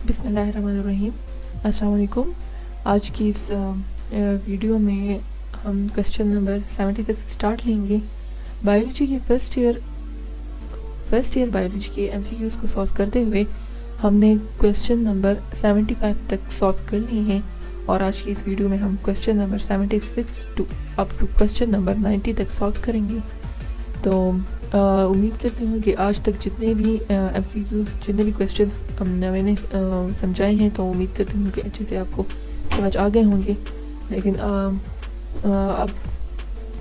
बिस्मिल्लाहिर्रहमानिर्रहीम। अस्सलाम वालेकुम। आज की इस वीडियो में हम क्वेश्चन नंबर 76 स्टार्ट लेंगे। बायोलॉजी के फर्स्ट ईयर बायोलॉजी के एमसीक्यूज को सॉल्व करते हुए हमने क्वेश्चन नंबर 75 तक सॉल्व कर लिए हैं और आज की इस वीडियो में हम question number 76 up to question number 90 तक सॉल्व करेंगे। तो उम्मीद करती हूँ कि आज तक जितने भी एमसीक्यूज जितने भी क्वेश्चन मैंने समझाए हैं तो उम्मीद करती हूँ कि अच्छे से आपको समझ आ गए होंगे। लेकिन अब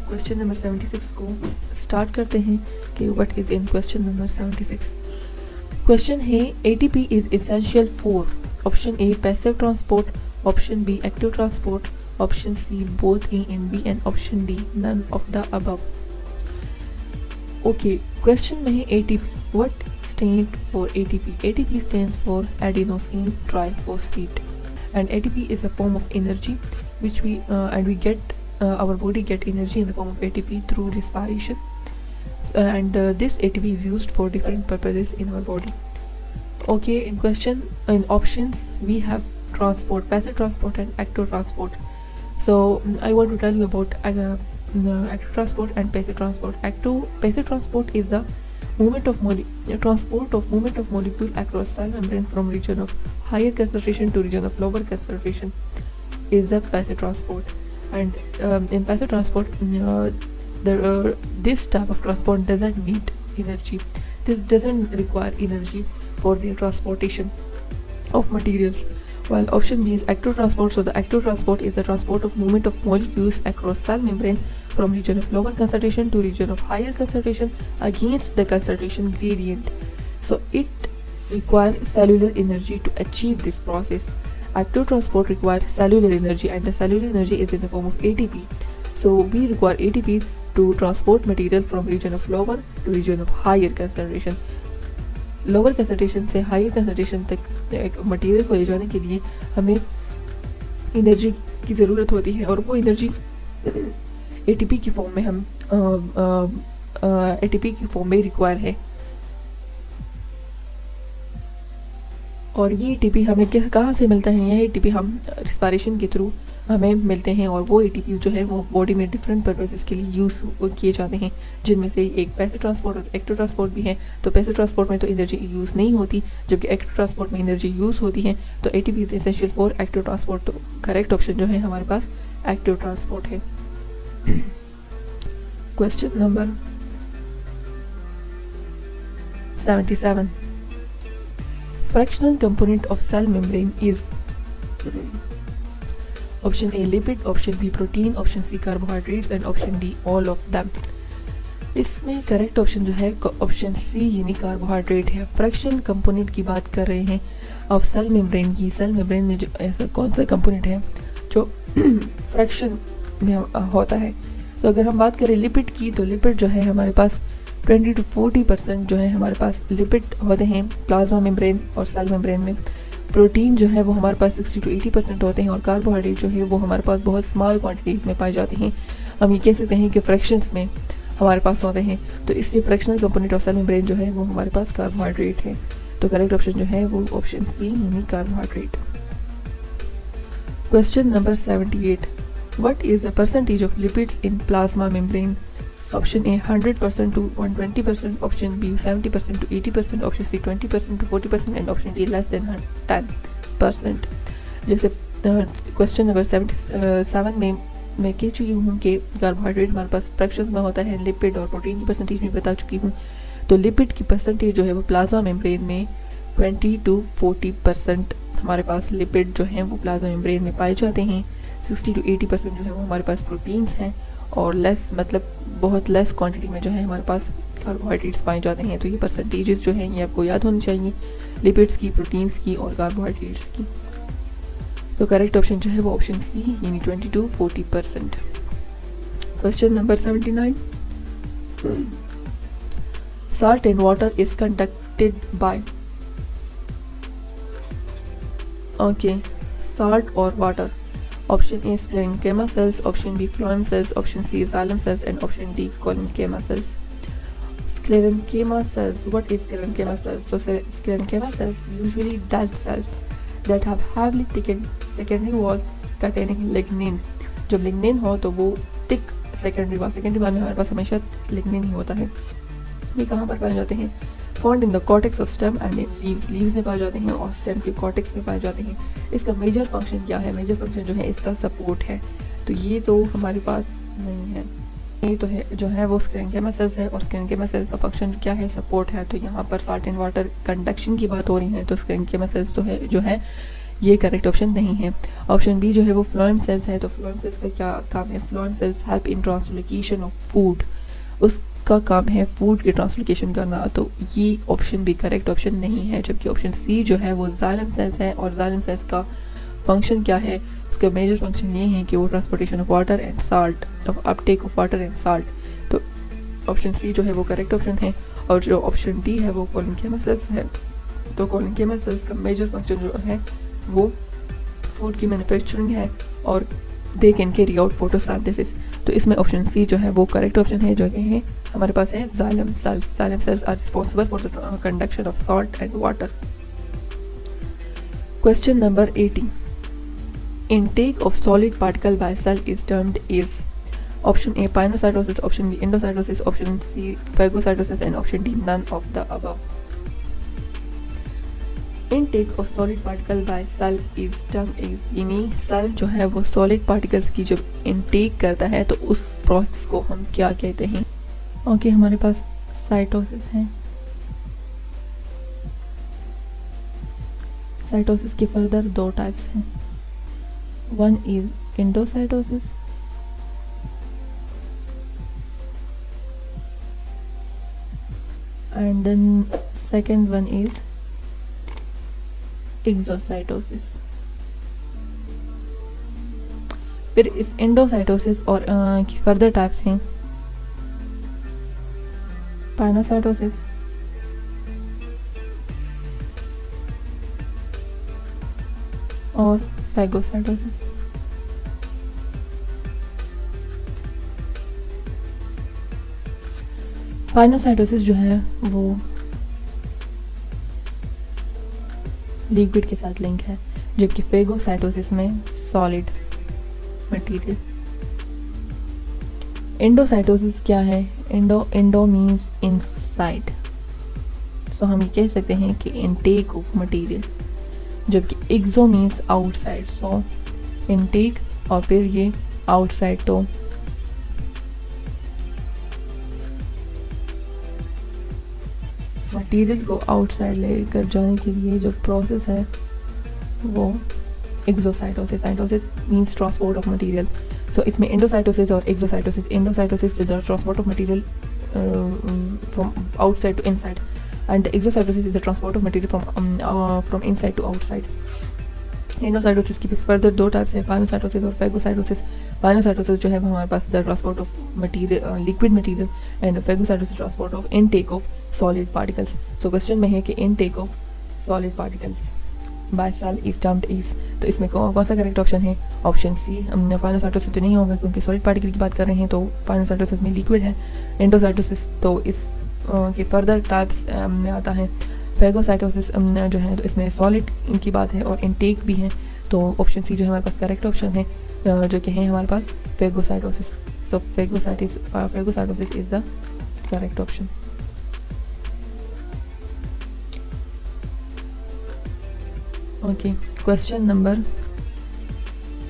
क्वेश्चन नंबर 76 को स्टार्ट करते हैं कि what is in question number 76। Question है ATP is essential for option A passive transport, option B active transport, option C both A and B and option D none of the above. Okay, question में है ATP. What stands for ATP? ATP stands for adenosine triphosphate, and ATP is a form of energy which we get our body get energy in the form of ATP through respiration, and this ATP is used for different purposes in our body. Okay, in options we have transport, passive transport, and active transport. So I want to tell you about active transport and passive transport. Passive transport is the movement of molecule across cell membrane from region of higher concentration to region of lower concentration is the passive transport. And in passive transport, this type of transport doesn't need energy. This doesn't require energy for the transportation of materials. While option B is active transport, so the active transport is the transport of movement of molecules across cell membrane from region of lower concentration to region of higher concentration against the concentration gradient. So it requires cellular energy to achieve this process. Active transport requires cellular energy, and the cellular energy is in the form of ATP. So we require ATP to transport material from region of lower to region of higher concentration. Lower concentration से higher concentration तक material को ले जाने के लिए हमें energy की ज़रूरत होती है और वो एनर्जी एटीपी की फॉर्म में हम एटीपी की फॉर्म में रिक्वायर है। और ये एटीपी हमें कहाँ से मिलता है? यह एटीपी हम रिस्पायरेशन के थ्रू हमें मिलते हैं और वो एटीपी जो है वो बॉडी में डिफरेंट पर्पसेस के लिए यूज़ किए जाते हैं, जिनमें से एक पैसिव ट्रांसपोर्ट और एक्टिव ट्रांसपोर्ट भी है। तो पैसिव ट्रांसपोर्ट में तो एनर्जी यूज़ नहीं होती, जबकि एक्टिव ट्रांसपोर्ट में एनर्जी यूज़ होती है। तो ATP is essential for active transport. तो करेक्ट ऑप्शन जो है हमारे पास एक्टिव ट्रांसपोर्ट है। Question number 77। Fractional component of cell membrane is option A lipid, option B protein, option C carbohydrates and option D all of them. इसमें correct option जो है option C यानी carbohydrate है। फ्रैक्शनल कंपोनेंट की बात कर रहे हैं अब सेल मेम्ब्रेन की। सेल मेम्ब्रेन में जो ऐसा कौन सा कंपोनेंट है जो फ्रैक्शन में होता है? तो अगर हम बात करें लिपिड की, तो लिपिड जो है हमारे पास 20 to 40% जो है हमारे पास लिपिड होते हैं प्लाज्मा मेम्ब्रेन और सेल मेम्ब्रेन में। प्रोटीन जो है वो हमारे पास 60 to 80% होते हैं और कार्बोहाइड्रेट जो है वो हमारे पास बहुत स्मॉल क्वांटिटीज में पाए जाते हैं। हम ये कह सकते हैं कि फ्रैक्शंस में हमारे पास होते हैं, तो इसलिए fractional component of cell membrane जो है वो हमारे पास कार्बोहाइड्रेट है। तो करेक्ट ऑप्शन जो है वो ऑप्शन सी यानी carbohydrate. Question number 78। What is the percentage of lipids in plasma membrane? Option A 100% to 120%, option B 70% to 80%, option C 20% to 40% and option D less than 10%। जैसे question number 77 में मैं कह चुकी हूँ कि कार्बोहाइड्रेट हमारे पास fractions में होता है, लिपिड और प्रोटीन की परसेंटेज में बता चुकी हूँ। तो लिपिड की परसेंटेज जो है वो प्लाज्मा मेम्ब्रेन में 20 to 40% हमारे पास लिपिड जो हैं वो प्लाज्मा मेम्ब्रेन में पाए जाते हैं। 60 to 80% जो है वो हमारे पास प्रोटीन्स हैं और लेस मतलब बहुत लेस क्वांटिटी में जो है हमारे पास कार्बोहाइड्रेट्स पाए जाते हैं। तो ये परसेंटेजेस जो हैं ये आपको याद होनी चाहिए, लिपिड्स की, प्रोटीन्स की और कार्बोहाइड्रेट्स की। तो करेक्ट ऑप्शन जो है वो ऑप्शन सी यानी 20 to 40%। Question number 79। Salt and water is conducted by salt or water। Option A sclerenchyma cells, option B phloem cells, option C xylem cells and option D collenchyma cells। Sclerenchyma cells. What is sclerenchyma cells? So sclerenchyma cells usually dead cells that have heavily thick secondary walls containing lignin। जब lignin हो तो वो thick secondary wall में हमारे पास हमेशा lignin ही होता है। ये कहाँ पर पाए जाते हैं? Found in the cortex of stem and in leaves में पाए जाते हैं और स्टेम के कॉर्टेक्स में पाए जाते हैं। इसका मेजर फंक्शन क्या है? मेजर फंक्शन जो है इसका सपोर्ट है। तो ये तो हमारे पास नहीं है, ये तो है जो है वो स्क्लेरेंकिमा सेल्स है और स्क्लेरेंकिमा सेल्स का फंक्शन क्या है? सपोर्ट है। तो यहाँ पर सॉल्ट एंड वाटर कंडक्शन की बात हो रही है, तो स्क्लेरेंकिमा सेल्स तो है जो है ये करेक्ट ऑप्शन नहीं है। ऑप्शन बी जो है वो फ्लोएम सेल्स है। तो फ्लोएम सेल्स का क्या काम है? Phloem cells help in translocation of food, उसका काम है फूड की ट्रांसलोकेशन करना। तो ये ऑप्शन भी करेक्ट ऑप्शन नहीं है। जबकि ऑप्शन सी जो है वो जाइलम सेल्स है और जाइलम सेल्स का फंक्शन क्या है? उसका मेजर फंक्शन ये है कि वो transportation of water and salt, Uptake of water and salt. तो ऑप्शन सी जो है वो करेक्ट ऑप्शन है। और जो ऑप्शन डी है वो कोलिनकेमा सेल्स है। तो कोलिनकेमा सेल्स का मेजर फंक्शन जो है वो फूड की मैन्युफैक्चरिंग है और they can carry out photosynthesis. तो इसमें ऑप्शन सी जो है वो करेक्ट ऑप्शन है, जो कि है हमारे पास है xylem cells. Xylem cells are responsible for the conduction of salt and water. Question number 80, intake of solid particle by cell is termed is option A pinocytosis, option B endocytosis, option C phagocytosis and option D none of the above। intake of solid particle by cell is termed is, यानी cell जो है वो solid particles की जब intake करता है तो उस प्रोसेस को हम क्या कहते हैं? ओके, हमारे पास साइटोसिस है। साइटोसिस के फर्दर दो टाइप्स हैं। One is endocytosis and then second one is exocytosis। फिर इस एंडोसाइटोसिस और की फर्दर टाइप्स हैं पाइनोसाइटोसिस, और फैगोसाइटोसिस। पाइनोसाइटोसिस जो है वो लिक्विड के साथ लिंक है, जबकि फैगोसाइटोसिस में सॉलिड मटेरियल। एंडोसाइटोसिस क्या है? एंडो मीन्स इनसाइड, तो हम ये कह सकते हैं कि इनटेक ऑफ मटेरियल, जबकि एक्सो मीन्स आउटसाइड। सो इनटेक और फिर ये आउटसाइड। तो मटेरियल को आउटसाइड लेकर जाने के लिए जो प्रोसेस है वो exocytosis. Cytosis means transport of material. So इसमें एंडोसाइटोसिस और एक्सोसाइटोसिस। Endocytosis is the transport of material from outside to inside and exocytosis is the transport of material from inside to outside। Endocytosis की further दो types हैं, pinocytosis और phagocytosis. Pinocytosis जो है हमारे पास the transport of material, liquid material, and phagocytosis transport of intake of solid particles. So question में है कि intake of solid particles by cell is termed is. तो इसमें कौन सा करेक्ट ऑप्शन है? Option C. पाइनोसाइटोसिस तो नहीं होगा क्योंकि सॉलिड पार्टिकल की बात कर रहे हैं, तो पाइनोसाइटोसिस में लिक्विड है। एंडोसाइटोसिस तो इस के फर्दर टाइप्स में आता है। फैगोसाइटोसिस जो है तो इसमें सॉलिड इनकी बात है और इनटेक भी है। तो ऑप्शन सी जो है हमारे पास करेक्ट ऑप्शन है, जो कि है हमारे पास फैगोसाइटोसिस। तो phagocytosis is the correct option. Okay, question number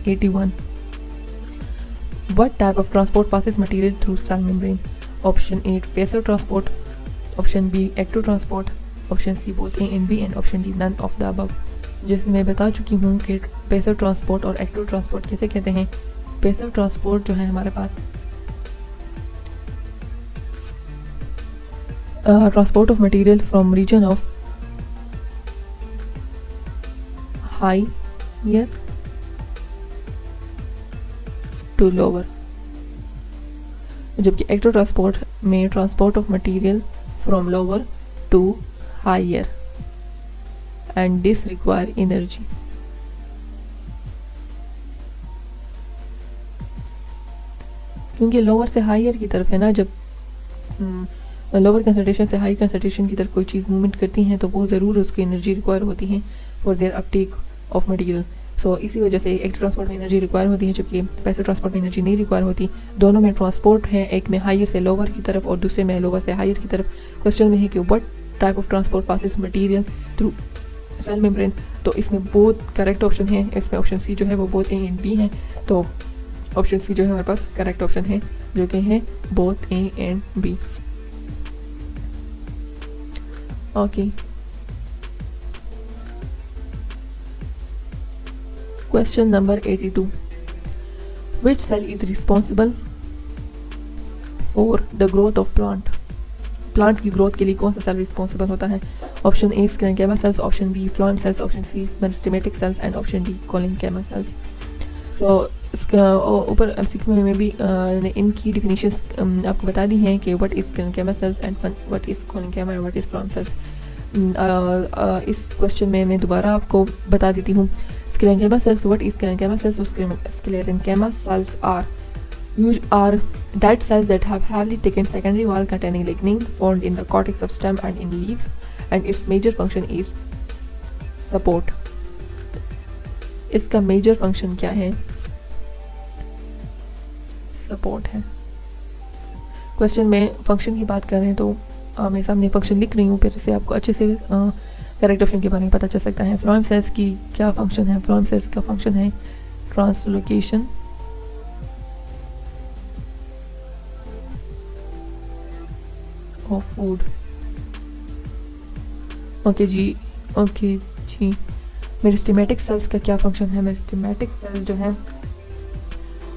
81, what type of transport passes material through cell membrane? Option A passive transport, option B active transport, option C both A and B, and option D none of the above. जैसे मैं बता चुकी हूँ कि passive transport और active transport कैसे कहते हैं। पैसिव ट्रांसपोर्ट जो है हमारे पास transport of material from region of higher to lower, जबकि एक्टिव ट्रांसपोर्ट में transport of material from lower to higher and this require energy. क्योंकि लोअर से हायर की तरफ है ना, जब लोअर कंसंट्रेशन से हाई कंसंट्रेशन की तरफ कोई चीज़ मूवमेंट करती हैं तो वो ज़रूर उसकी एनर्जी रिक्वायर होती है for their uptake of material. So इसी वजह से एक्टिव ट्रांसपोर्ट में एनर्जी रिक्वायर होती है जबकि पैसिव ट्रांसपोर्ट में एनर्जी नहीं रिक्वायर होती। दोनों में ट्रांसपोर्ट है, एक में हायर से लोअर की तरफ और दूसरे में लोअर से हायर की तरफ। क्वेश्चन में है कि what type of transport passes material through cell membrane. तो इसमें बोथ करेक्ट ऑप्शन है, इसमें ऑप्शन सी जो है वो बोथ ए एंड बी है। तो ऑप्शन सी जो है हमारे पास करेक्ट ऑप्शन है जो कि है both A and B. Okay, question number 82, which cell is responsible for the growth of plant? Plant की ग्रोथ के लिए कौन सा सेल रिस्पॉन्सिबल होता है? Option A sclerenchyma cells, option B phloem cells, option C meristematic cells and option D collenchyma cells. So इसका ऊपर MCQ में भी इनकी डिफिनीशंस आपको बता दी हैं कि what is sclerenchyma cells and what is collenchyma and what is phloem cells. इस क्वेश्चन में मैं दोबारा आपको बता देती हूँ। Sclerenchyma cells, what is sclerenchyma cells? So sclerenchyma cells are dead cells that have heavily thickened secondary wall containing lignin found in the cortex of stem and in leaves, and its major function is support. इसका major function क्या है? support है। Question में function की बात कर रहे हैं तो मैं सामने फंक्शन लिख रही हूँ, फिर से आपको अच्छे से करेक्ट ऑप्शन के बारे में पता चल सकता है। फ्लोएम सेल्स की क्या फंक्शन है? फ्लोएम सेल्स का फंक्शन है ट्रांसलोकेशन ऑफ फूड। ओके जी। मेरिस्टेमेटिक सेल्स का क्या फंक्शन है? मेरिस्टेमेटिक सेल्स जो है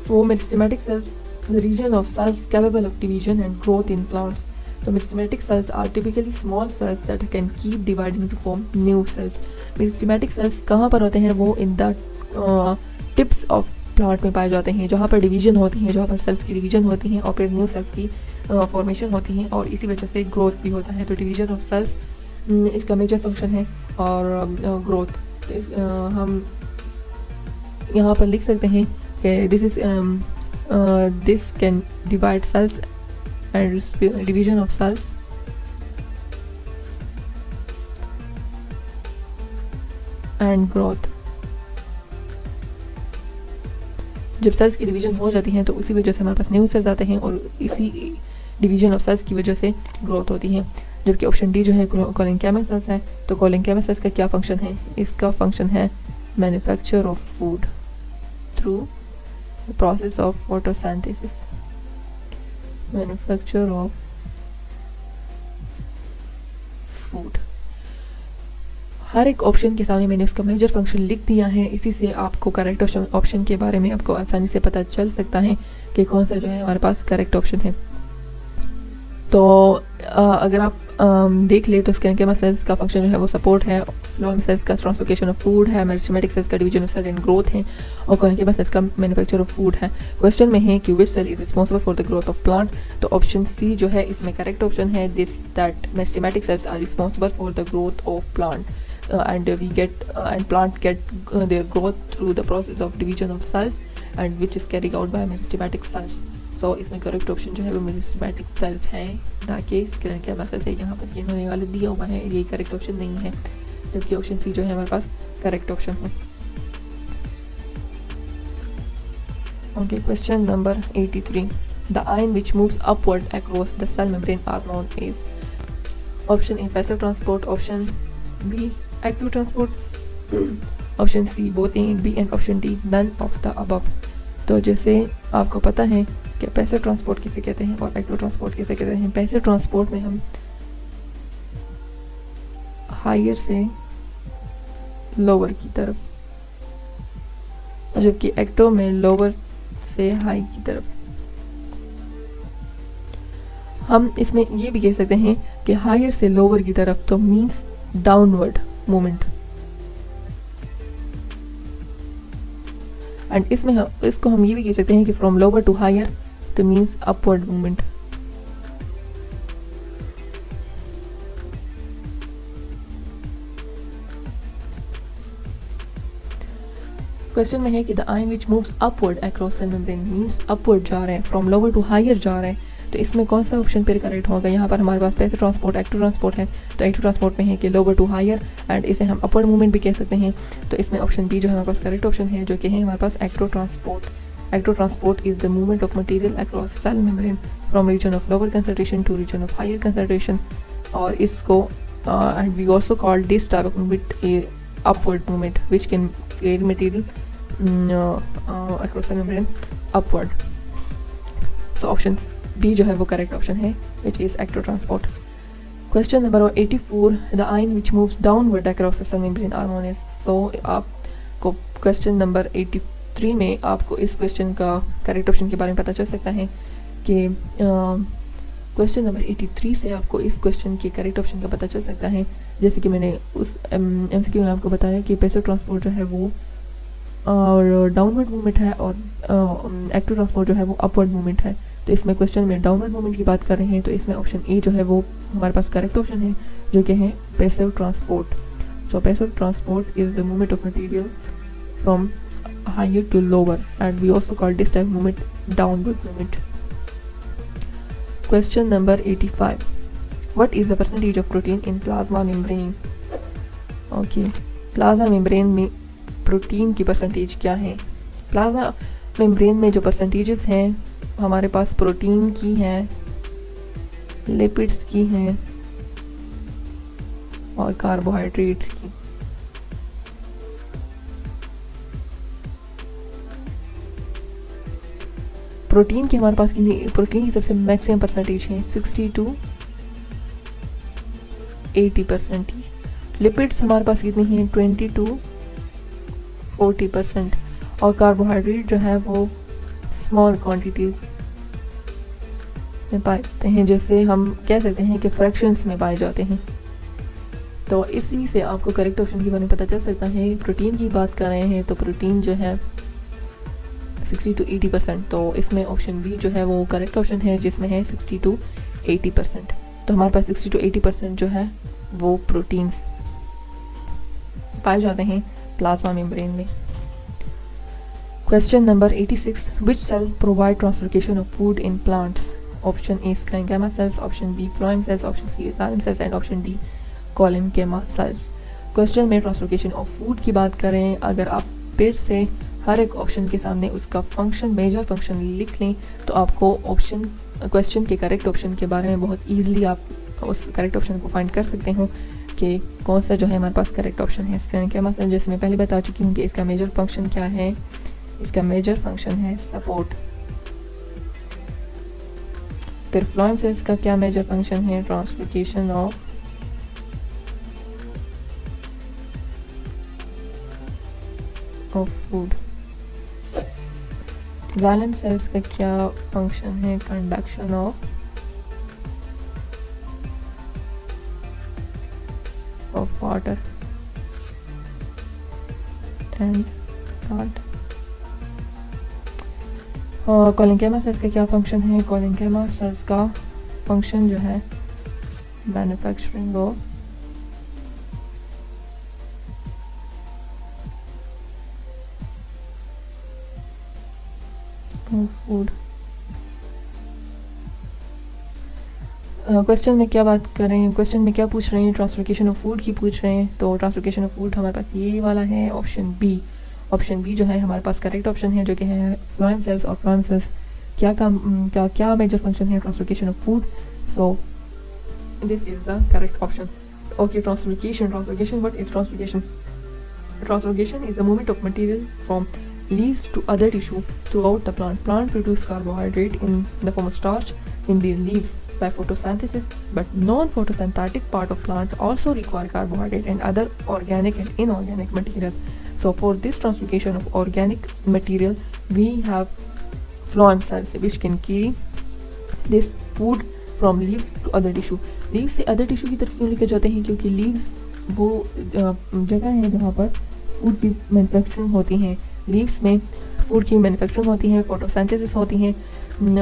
वो meristematic cells the region of cells capable of division and growth in plants. So meristematic cells are typically small cells that can keep dividing to form new cells. Meristematic cells कहाँ पर होते हैं? वो in the tips of plant में पाए जाते हैं, जहाँ पर डिवीजन होती है, जहाँ पर सेल्स की डिवीजन होती है और फिर न्यू सेल्स की फॉर्मेशन होती है और इसी वजह से ग्रोथ भी होता है। तो डिवीजन ऑफ सेल्स इसका मेजर फंक्शन है और ग्रोथ। तो हम यहाँ पर लिख सकते हैं कि this can divide cells and division of cells and growth। जब सेल्स की डिवीजन हो जाती है तो उसी वजह से हमारे पास न्यू सेल्स आते हैं और इसी डिवीजन ऑफ सेल्स की वजह से ग्रोथ होती है। जबकि ऑप्शन डी जो है कोलिन्केमा सेल्स है। तो कोलिन्केमा सेल्स का क्या फंक्शन है? इसका फंक्शन है manufacture of food through the process of photosynthesis. Manufacture of food. हर एक ऑप्शन के सामने मैंने उसका मेजर फंक्शन लिख दिया है, इसी से आपको करेक्ट ऑप्शन के बारे में आपको आसानी से पता चल सकता है कि कौन सा जो है हमारे पास करेक्ट ऑप्शन है। तो अगर आप देख ले तो स्क्लेरेंकेमा सेल्स का फंक्शन जो है वो सपोर्ट है, फ्लोएम सेल्स का ट्रांसलोकेशन ऑफ फूड है, मेरिस्टेमेटिक सेल्स का division of cell and growth है और कोलिन्केमा सेल्स का मैन्युफैक्चर ऑफ फूड है। क्वेश्चन में है कि which cell is responsible for the growth of plant. तो ऑप्शन सी जो है इसमें करेक्ट ऑप्शन है, that meristematic cells are responsible for the growth of plant and plant get their growth through the process of division of cells and which is carried out by meristematic cells। So इसमें correct option जो है वो meristematic sales है, ना कि स्क्लेरेंकेमा sales है। यहाँ पर इन्होंने गलत दिया हुआ है, ये करेक्ट ऑप्शन नहीं है, जबकि ऑप्शन सी जो है हमारे पास करेक्ट ऑप्शन है। Okay, question number 83, the ion which moves upward across the cell membrane are known as. Option A passive transport, option B active transport, option C both A and B and option D none of the above. तो जैसे आपको पता है कि passive transport किसे कहते हैं और एक्टिव ट्रांसपोर्ट किसे कहते हैं। पैसिव ट्रांसपोर्ट में हम हायर से लोअर की तरफ, जबकि एक्टिव में लोअर से हाई की तरफ। हम इसमें ये भी कह सकते हैं कि हायर से लोअर की तरफ तो मीन्स डाउनवर्ड मूवमेंट, एंड इसमें इसको हम ये भी कह सकते हैं कि फ्रॉम लोअर टू हायर तो मीन्स अपवर्ड मूवमेंट। क्वेश्चन में है कि the ion which moves upward across cell membrane means upward जा रहे हैं, फ्रॉम लोअर टू हायर जा रहे हैं। तो इसमें कौन सा ऑप्शन फिर करेक्ट होगा? यहाँ पर हमारे पास पैसिव ट्रांसपोर्ट, एक्टिव ट्रांसपोर्ट है, तो एक्टिव ट्रांसपोर्ट में है कि लोअर टू हायर, एंड इसे हम अपवर्ड मूवमेंट भी कह सकते हैं। तो इसमें ऑप्शन बी जो है हमारे पास करेक्ट ऑप्शन है, जो कि है हमारे पास active transport. Active transport is the movement of material across cell membrane from region of lower concentration to region of higher concentration, और इसको and we also call this type of movement a upward movement which can carry material across the membrane upward. So option B जो है वो correct option है, which is active transport. Question number 84, the ion which moves downward across the cell membrane are known as. So आपको question number 83 में आपको इस question का correct option के बारे में पता चल सकता है कि क्वेश्चन नंबर 83 से आपको इस क्वेश्चन के करेक्ट ऑप्शन का पता चल सकता है। जैसे कि मैंने उस एमसीक्यू में आपको बताया कि पैसिव ट्रांसपोर्ट जो है वो और डाउनवर्ड मूवमेंट है, और एक्टिव ट्रांसपोर्ट जो है वो अपवर्ड मूवमेंट है। तो इसमें क्वेश्चन में डाउनवर्ड मूवमेंट की बात कर रहे हैं, तो इसमें ऑप्शन ए जो है वो हमारे पास करेक्ट ऑप्शन है, जो कि है passive transport. So passive transport is the movement of material from higher to lower, and we also call this type movement downward movement. Question number 85. What is the percentage of protein in plasma membrane? Okay, plasma membrane में protein की percentage क्या है? Plasma membrane में जो percentages हैं हमारे पास protein की हैं, लिपिड्स की हैं और कार्बोहाइड्रेट की। प्रोटीन की हमारे पास कितनी, प्रोटीन की सबसे मैक्सिमम परसेंटेज है 60 to 80%। लिपिड्स हमारे पास कितनी हैं 20 to 40%, और कार्बोहाइड्रेट जो है वो स्मॉल क्वांटिटी में पाए जाते हैं, जैसे हम कह सकते हैं कि फ्रैक्शंस में पाए जाते हैं। तो इसी से आपको करेक्ट ऑप्शन के बारे में पता चल सकता है। प्रोटीन की बात कर रहे हैं तो प्रोटीन जो है 60 to 80%, तो इसमें ऑप्शन बी जो है वो करेक्ट ऑप्शन है, जिसमें है 60 to 80%। तो हमारे पास 60 to 80% जो है वो प्रोटीन्स पाए जाते हैं प्लाज्मा मेम्ब्रेन में। Question number 86, which cell provide translocation of food in plants? Option A sclerenchyma cells, option B phloem cells, option C xylem cells, and option D collenchyma cells. Question में translocation of food की बात करें, अगर आप फिर से हर एक option के सामने उसका फंक्शन, मेजर फंक्शन लिख लें, तो आपको ऑप्शन क्वेश्चन के करेक्ट ऑप्शन के बारे में बहुत ईजिली आप उस करेक्ट ऑप्शन को फाइंड कर सकते हो कि कौन सा जो है हमारे पास करेक्ट ऑप्शन है। स्क्लेरेंकिमा सेल जैसे मैं पहले बता चुकी हूँ कि इसका मेजर फंक्शन क्या है, इसका मेजर फंक्शन है सपोर्ट। फिर फ्लोएम सेल्स का क्या मेजर फंक्शन है, translocation of food. Xylem cells का क्या फंक्शन है, conduction of water and salt. Collenchyma cells का क्या फंक्शन है, कोलेनकेमा सेल्स का फंक्शन जो है मैन्युफैक्चरिंग ऑफ फूड। क्वेश्चन में क्या बात कर रहे हैं, क्वेश्चन में क्या पूछ रहे हैं, ट्रांसलोकेशन ऑफ फूड की पूछ रहे हैं। तो ट्रांसलोकेशन ऑफ फूड हमारे पास ये वाला है, ऑप्शन बी। ऑप्शन बी जो है हमारे पास करेक्ट ऑप्शन है, जो कि है फ्लोएम सेल्स। और फ्लोएम सेल्स क्या मेजर फंक्शन है, translocation of food. So this is the correct option. Okay, translocation what is translocation? Translocation is the movement of material from leaves to other tissue throughout the plant. Plant produce carbohydrate in the form of starch in their leaves by photosynthesis, but non-photosynthetic part of plant also require carbohydrate and other organic and inorganic materials. So for this translocation of organic material, we have phloem cells which can carry this food from leaves to other tissue. Leaves से other tissue की तरफ क्यों लेके जाते हैं? क्योंकि leaves वो जगह है जहाँ पर फूड की मैन्युफैक्चरिंग होती है। लीव्स में फूड की मैन्युफैक्चरिंग होती है, फोटोसिंथेसिस होती है,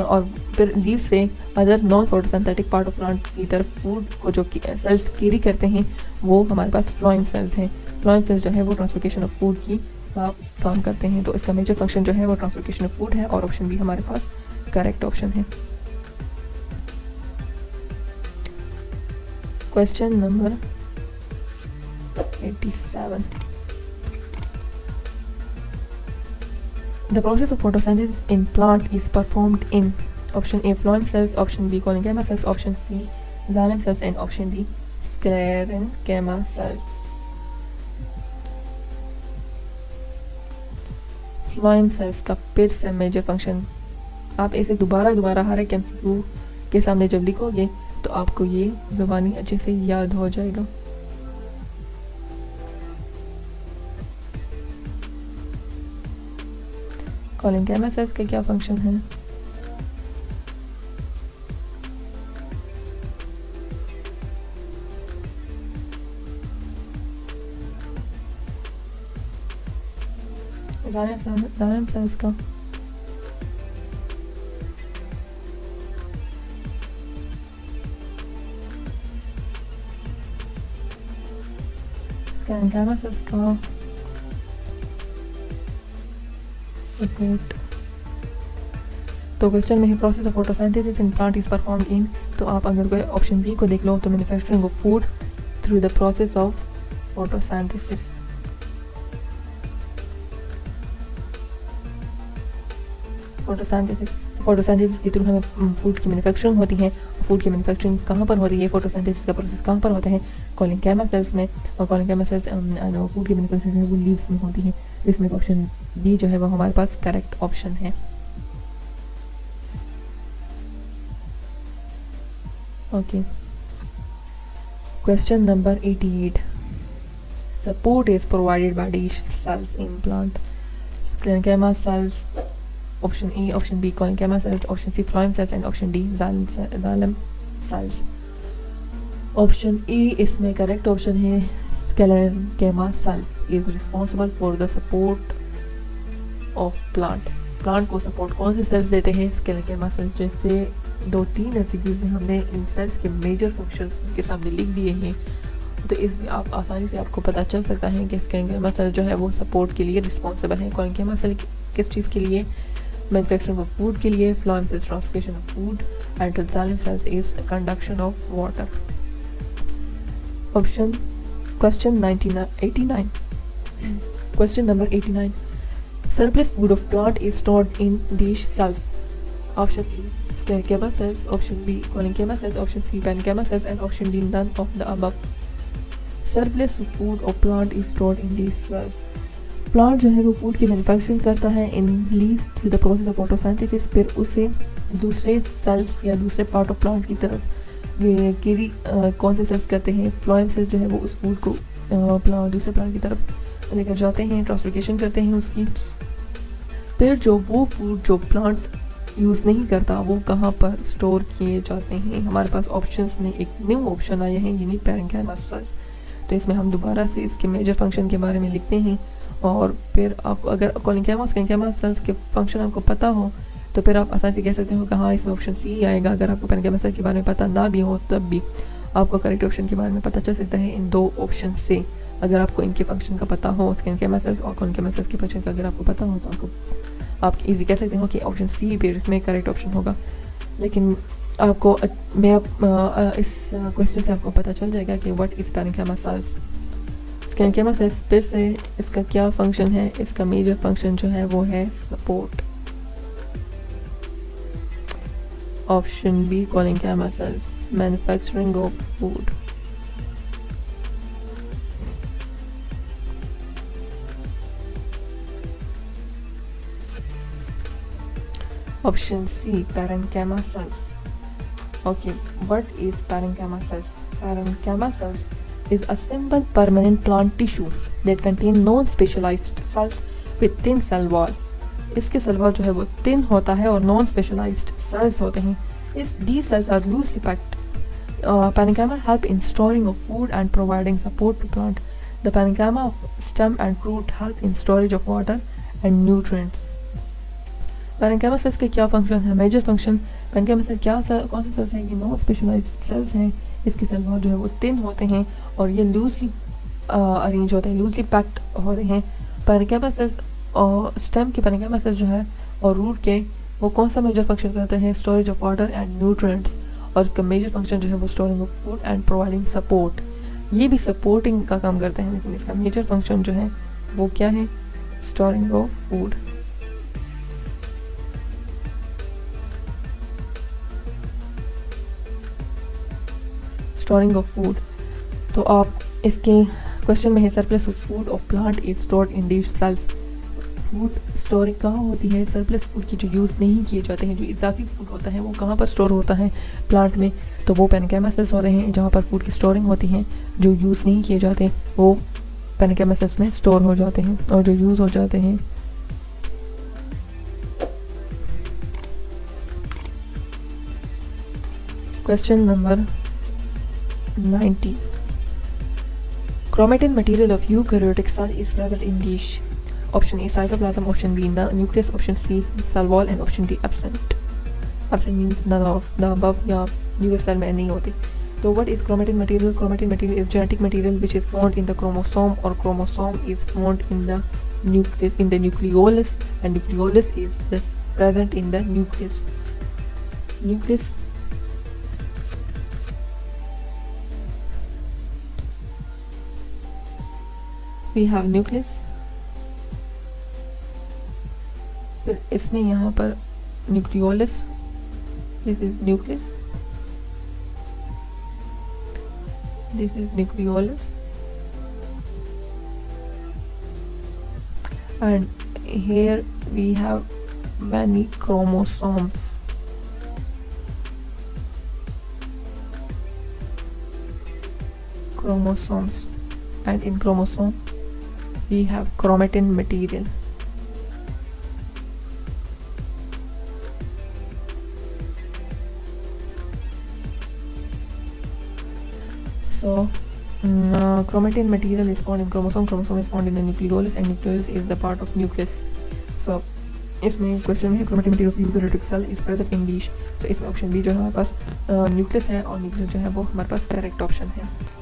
और फिर लीव्स से other non photosynthetic part of plant की तरफ फूड को जो सेल्स कैरी करते हैं वो हमारे पास फ्लोएम सेल्स हैं। फ्लोएम सेल्स जो है वो ट्रांसलोकेशन ऑफ फूड की काम करते हैं। तो इसका मेजर फंक्शन जो है वो ट्रांसलोकेशन ऑफ फूड है, और ऑप्शन बी हमारे पास करेक्ट ऑप्शन है। Question number 87. The process of photosynthesis in plant is performed in option A phloem cells, option B collenchyma cells, option C xylem cells, and option D sclerenchyma cells. Phloem cells का फिर से major function, आप इसे दोबारा हर एक MCQ के सामने जब लिखोगे तो आपको ये ज़ुबानी अच्छे से याद हो जाएगा। कॉलिंगैमा सेल्स का क्या फंक्शन है? xylem cells का sclerenchyma cells का सपोर्ट। तो क्वेश्चन में है process of photosynthesis in plant is performed in, तो आप अगर ऑप्शन बी को देख लो तो manufacturing of food through the process of photosynthesis. Photosynthesis के थ्रू हमें फूड की मैन्युफैक्चरिंग होती है। फूड की मैन्युफैक्चरिंग कहाँ पर होती है, फोटोसिंथेसिस का प्रोसेस कहाँ पर होता है? कॉलिंगैमा सेल्स में। और कॉलिंगैमा सेल्स फूड की मैन्युफैक्चरिंग वो लीव्स में होती है। इसमें ऑप्शन बी जो है वो हमारे पास करेक्ट ऑप्शन है। Okay, question number 88. Support is provided by these cells in plant. Sclerenchyma cells, option A, option B collenchyma cells, option C phloem cells, and option D xylem cells. Option A इसमें correct option है। Sclerenchyma cells is responsible for the support of plant. Plant को support कौन से cells देते हैं? Sclerenchyma cells. जैसे 2-3 recipes में हमने इन सेल्स के मेजर फंक्शंस के सामने लिख दिए हैं, तो इसमें आप आसानी से आपको पता चल सकता है कि स्क्लेरेंक्यमा सेल जो है वो सपोर्ट के लिए रिस्पॉन्सिबल है। कॉलिंगैमा सेल किस चीज़ के लिए? मैन्युफैक्चरिंग ऑफ फूड के लिए। Phloem cells transportation of food, and xylem cells is conduction of water. Option question 89. Question number 89. Surplus food of plant is stored in these cells. Option A sclerenchyma cells, option B collenchyma cells, option C parenchyma cells, and option D none of the above. Surplus food of plant is stored in these cells. Plant जो है वो food की manufacturing करता है in leaves through the process of photosynthesis, फिर उसे दूसरे sales या दूसरे पार्ट ऑफ प्लांट की तरफ ये कैरी कौन से सेल्स करते हैं? फ्लोएम सेल्स जो है वो उस फूड को दूसरे प्लांट की तरफ लेकर जाते हैं, ट्रांसलोकेशन करते हैं उसकी। फिर जो वो फूड जो प्लांट यूज़ नहीं करता वो कहाँ पर स्टोर किए जाते हैं? हमारे पास ऑप्शंस में एक न्यू ऑप्शन आया है, यानी पैरेंकाइमा सेल्स। तो इसमें हम दोबारा से इसके मेजर फंक्शन के बारे में लिखते हैं, और फिर आपको अगर कॉलिंगैमा सेल्स के फंक्शन आपको पता हो तो फिर आप आसानी से कह सकते हो कि हाँ इसमें ऑप्शन सी आएगा। अगर आपको पैरेंकाइमा सेल के बारे में पता ना भी हो तब भी आपको करेक्ट ऑप्शन के बारे में पता चल सकता है इन दो ऑप्शन से। अगर आपको इनके फंक्शन का पता हो, पैरेंकाइमा सेल्स और कॉलिंगैमा सेल्स के फंक्शन का अगर आपको पता हो तो आप इजी कह सकते हो कि ऑप्शन सी फिर इसमें करेक्ट ऑप्शन होगा। लेकिन आपको इस क्वेश्चन से आपको पता चल जाएगा कि what is parenchyma cells. Parenchyma cells फिर से इसका क्या फंक्शन है? इसका मेजर फंक्शन जो है वो है support. Option B collenchyma cells, manufacturing of food. Option C, parenchyma cells. Okay, what is parenchyma cells? Parenchyma cells is a simple permanent plant tissue that contain non-specialized cells with thin cell wall. इसके cell wall जो है वो thin होता है और non specialised sales होते हैं। These cells are loosely packed. Parenchyma help in storing of food and providing support to plant. The parenchyma of stem and root help in storage of water and nutrients. Parenchyma cells का क्या function है? Major function. Parenchyma cell कौन से sales हैं? ये non specialised sales हैं। इसके cell wall जो है वो थिन होते हैं और ये लूजली अरेंज होते हैं, लूजली पैक्ड होते हैं। पैरेंकाइमा सेल्स और स्टेम के पैरेंकाइमा सेल्स जो है और रूट के वो कौन सा मेजर फंक्शन करते हैं? Storage of water and nutrients. और इसका मेजर फंक्शन जो है वो storing of food and providing support. ये भी सपोर्टिंग का काम करते हैं, लेकिन इसका मेजर फंक्शन जो है वो क्या है, storing of food. Storing of food, तो आप इसके क्वेश्चन में है surplus of food of plant is stored in these cells. Food storing कहाँ होती है, सरप्लस फूड की जो यूज़ नहीं किए जाते हैं, जो इजाफी फूड होता है वो कहाँ पर स्टोर होता है, प्लांट में। तो वो पेनकेमा सेल्स होते हैं जहाँ पर फूड की स्टोरिंग होती है। जो यूज़ नहीं किए जाते वो पेनकेमा सेल्स में स्टोर हो जाते हैं, और जो यूज़ हो जाते हैं question number 90। Chromatin material of eukaryotic cell is present in these. Option A cytoplasm, option B in the nucleus, option C cell wall, and option D absent. Absent means none of the above या nuclear cell में नहीं होती। So what is chromatin material? Chromatin material is genetic material which is found in the chromosome, or chromosome is found in the nucleus, in the nucleolus, and nucleolus is present in the nucleus. Nucleus we have nucleus, फिर इसमें यहाँ पर nucleolus, this is nucleus, this is nucleolus, and here we have many chromosomes. And in chromosome we have chromatin material. So chromatin material is found in chromosome is found in the nucleolus, and nucleolus is the part of nucleus. So इसमें question है chromatin material of eukaryotic cell is present in these. So इसमें option B जो है हमारे पास nucleus है, और nucleus जो है वो हमारे पास करेक्ट ऑप्शन है।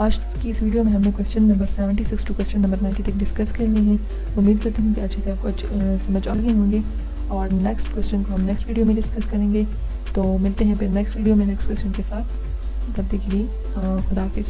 आज की इस वीडियो में हमने question number 76 to question number 90 तक डिस्कस कर लिए हैं। उम्मीद करती हूँ कि अच्छे से आपको समझ आ गए होंगे, और नेक्स्ट क्वेश्चन को हम नेक्स्ट वीडियो में डिस्कस करेंगे। तो मिलते हैं फिर नेक्स्ट वीडियो में नेक्स्ट क्वेश्चन के साथ। तब तक के लिए खुदा हाफिज़।